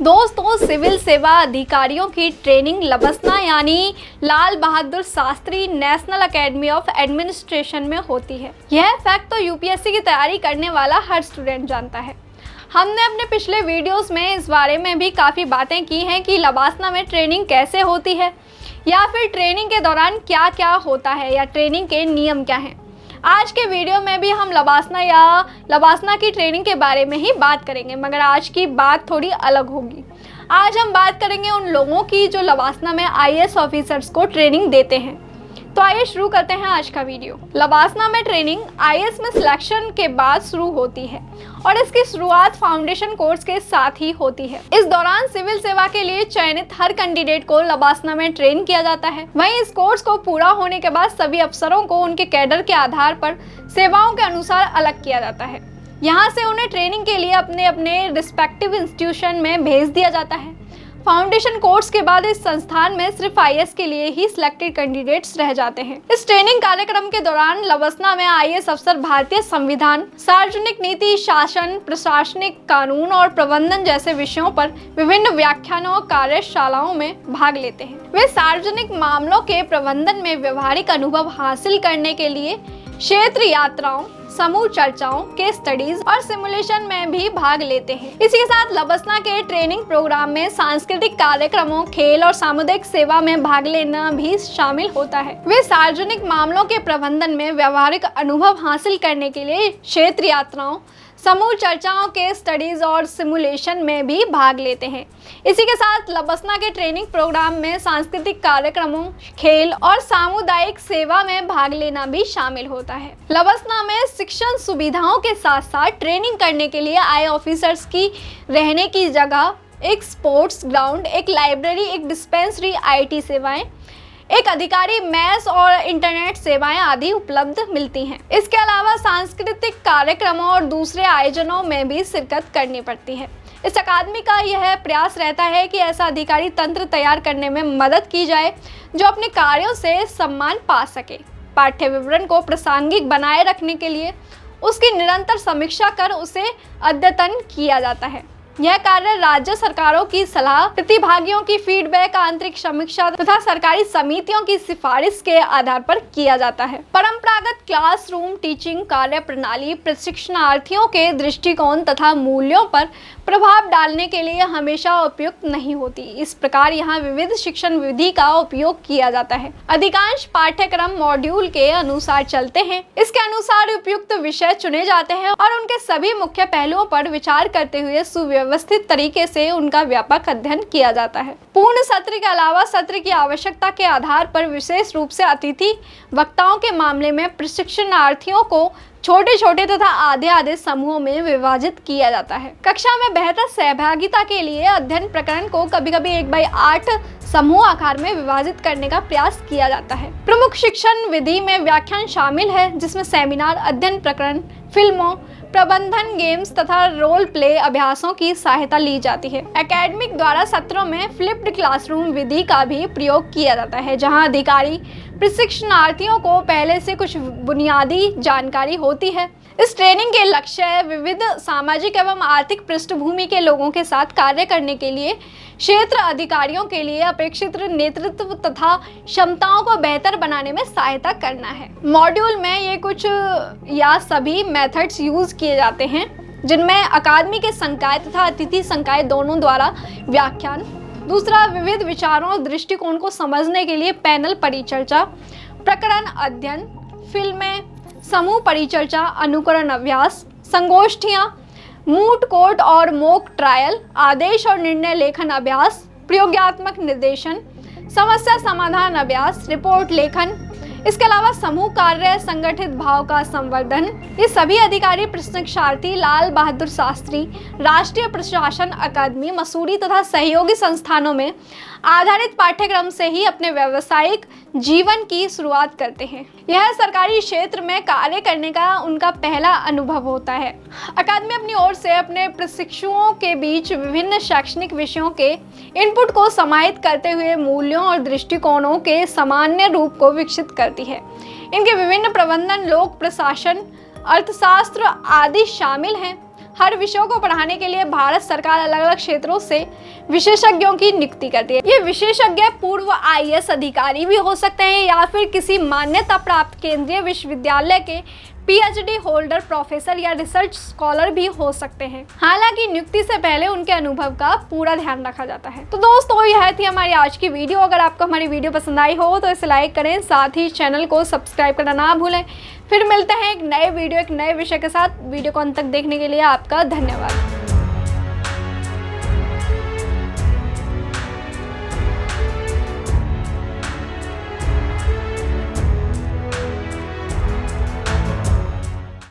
दोस्तों, सिविल सेवा अधिकारियों की ट्रेनिंग लबसना यानी Lal Bahadur Shastri national academy of administration में होती है। यह फैक्ट तो यूपीएससी की तैयारी करने वाला हर स्टूडेंट जानता है। हमने अपने पिछले वीडियोस में इस बारे में भी काफ़ी बातें की हैं कि लबासना में ट्रेनिंग कैसे होती है या फिर ट्रेनिंग के दौरान क्या क्या होता है या ट्रेनिंग के नियम क्या हैं। आज के वीडियो में भी हम लबासना की ट्रेनिंग के बारे में ही बात करेंगे, मगर आज की बात थोड़ी अलग होगी। आज हम बात करेंगे उन लोगों की जो लबासना में आईएएस ऑफिसर्स को ट्रेनिंग देते हैं। तो आइए शुरू करते हैं आज का वीडियो। लबासना में ट्रेनिंग आईएएस में सिलेक्शन के बाद शुरू होती है और इसकी शुरुआत फाउंडेशन कोर्स के साथ ही होती है। इस दौरान सिविल सेवा के लिए चयनित हर कैंडिडेट को लबासना में ट्रेन किया जाता है। वहीं इस कोर्स को पूरा होने के बाद सभी अफसरों को उनके कैडर के आधार पर सेवाओं के अनुसार अलग किया जाता है। यहाँ से उन्हें ट्रेनिंग के लिए अपने अपने रिस्पेक्टिव इंस्टीट्यूशन में भेज दिया जाता है। फाउंडेशन कोर्स के बाद इस संस्थान में सिर्फ आईएएस के लिए ही सिलेक्टेड कैंडिडेट्स रह जाते हैं। इस ट्रेनिंग कार्यक्रम के दौरान लबसना में आईएएस अफसर भारतीय संविधान, सार्वजनिक नीति, शासन, प्रशासनिक कानून और प्रबंधन जैसे विषयों पर विभिन्न व्याख्यानों और कार्यशालाओं में भाग लेते हैं। वे सार्वजनिक मामलों के प्रबंधन में व्यवहारिक अनुभव हासिल करने के लिए क्षेत्र यात्राओं, समूह चर्चाओं, केस स्टडीज और सिमुलेशन में भी भाग लेते हैं। इसी के साथ लबसना के ट्रेनिंग प्रोग्राम में सांस्कृतिक कार्यक्रमों, खेल और सामुदायिक सेवा में भाग लेना भी शामिल होता है। वे सार्वजनिक मामलों के प्रबंधन में व्यवहारिक अनुभव हासिल करने के लिए क्षेत्र यात्राओं, समूह चर्चाओं के स्टडीज और सिमुलेशन में भी भाग लेते हैं। इसी के साथ लबसना के ट्रेनिंग प्रोग्राम में सांस्कृतिक कार्यक्रमों, खेल और सामुदायिक सेवा में भाग लेना भी शामिल होता है। लबसना में शिक्षण सुविधाओं के साथ साथ ट्रेनिंग करने के लिए आए ऑफिसर्स की रहने की जगह, एक स्पोर्ट्स ग्राउंड, एक लाइब्रेरी, एक डिस्पेंसरी, आईटी सेवाएं, एक अधिकारी मैस और इंटरनेट सेवाएं आदि उपलब्ध मिलती हैं। इसके अलावा सांस्कृतिक कार्यक्रमों और दूसरे आयोजनों में भी शिरकत करनी पड़ती है। इस अकादमी का यह प्रयास रहता है कि ऐसा अधिकारी तंत्र तैयार करने में मदद की जाए जो अपने कार्यों से सम्मान पा सके। पाठ्य विवरण को प्रासंगिक बनाए रखने के लिए उसकी निरंतर समीक्षा कर उसे अद्यतन किया जाता है। यह कार्य राज्य सरकारों की सलाह, प्रतिभागियों की फीडबैक, आंतरिक समीक्षा तथा सरकारी समितियों की सिफारिश के आधार पर किया जाता है। परंपरागत क्लासरूम टीचिंग कार्य प्रणाली प्रशिक्षणार्थियों के दृष्टिकोण तथा मूल्यों पर प्रभाव डालने के लिए हमेशा उपयुक्त नहीं होती। इस प्रकार यहाँ विविध शिक्षण विधि का उपयोग किया जाता है। अधिकांश पाठ्यक्रम मॉड्यूल के अनुसार चलते हैं। इसके अनुसार उपयुक्त विषय चुने जाते हैं और उनके सभी मुख्य पहलुओं पर विचार करते हुए सुव्यवस्थित तरीके से उनका व्यापक अध्ययन किया जाता है। पूर्ण सत्र के अलावा सत्र की आवश्यकता के आधार पर विशेष रूप से अतिथि वक्ताओं के मामले में प्रशिक्षणार्थियों को छोटे छोटे तथा आधे आधे समूहों में विभाजित किया जाता है। कक्षा में बेहतर सहभागिता के लिए अध्ययन प्रकरण को कभी-कभी 1/8 समूह आकार में विभाजित करने का प्रयास किया जाता है। प्रमुख शिक्षण विधि में व्याख्यान शामिल है, जिसमें सेमिनार, अध्ययन प्रकरण, फिल्मों, प्रबंधन, गेम्स तथा रोल प्ले अभ्यासों की सहायता ली जाती है। एकेडमिक द्वारा सत्रों में फ्लिप्ड क्लासरूम विधि का भी प्रयोग किया जाता है, जहां अधिकारी प्रशिक्षणार्थियों को पहले से कुछ बुनियादी जानकारी होती है। इस ट्रेनिंग के लक्ष्य विविध सामाजिक एवं आर्थिक पृष्ठभूमि के लोगों के साथ कार्य करने के लिए क्षेत्र अधिकारियों के लिए अपेक्षित नेतृत्व तथा क्षमताओं को बेहतर बनाने में सहायता करना है। मॉड्यूल में ये कुछ या सभी मेथड्स यूज किए जाते हैं, जिनमें अकादमी के संकाय तथा अतिथि संकाय दोनों द्वारा व्याख्यान, दूसरा विविध विचारों और दृष्टिकोण को समझने के लिए पैनल परिचर्चा, प्रकरण अध्ययन, फिल्में, समूह परिचर्चा, अनुकरण अभ्यास, संगोष्ठियां, मूट कोर्ट और मॉक ट्रायल, आदेश और निर्णय लेखन अभ्यास, प्रयोगात्मक निर्देशन, समस्या समाधान अभ्यास, रिपोर्ट लेखन। इसके अलावा समूह कार्य, संगठित भाव का संवर्धन। ये सभी अधिकारी प्रशिक्षणार्थी लाल बहादुर शास्त्री राष्ट्रीय प्रशासन अकादमी, मसूरी तथा सहयोगी संस्थानों में आधारित पाठ्यक्रम से ही अपने व्यावसायिक जीवन की शुरुआत करते हैं। यह सरकारी क्षेत्र में कार्य करने का उनका पहला अनुभव होता है। अकादमी अपनी ओर से अपने प्रशिक्षुओं के बीच विभिन्न शैक्षणिक विषयों के इनपुट को समाहित करते हुए मूल्यों और दृष्टिकोणों के सामान्य रूप को विकसित करती है। इनके विभिन्न प्रबंधन, लोक प्रशासन, अर्थशास्त्र आदि शामिल हैं। हर विषयों को पढ़ाने के लिए भारत सरकार अलग अलग क्षेत्रों से विशेषज्ञों की नियुक्ति करती है। ये विशेषज्ञ पूर्व IAS अधिकारी भी हो सकते हैं या फिर किसी मान्यता प्राप्त केंद्रीय विश्वविद्यालय के PhD होल्डर, प्रोफेसर या रिसर्च स्कॉलर भी हो सकते हैं। हालांकि नियुक्ति से पहले उनके अनुभव का पूरा ध्यान रखा जाता है। तो दोस्तों, यह थी हमारी आज की वीडियो। अगर आपको हमारी वीडियो पसंद आई हो तो इसे लाइक करें, साथ ही चैनल को सब्सक्राइब करना ना भूलें। फिर मिलते हैं एक नए वीडियो, एक नए विषय के साथ। वीडियो को अंत तक देखने के लिए आपका धन्यवाद।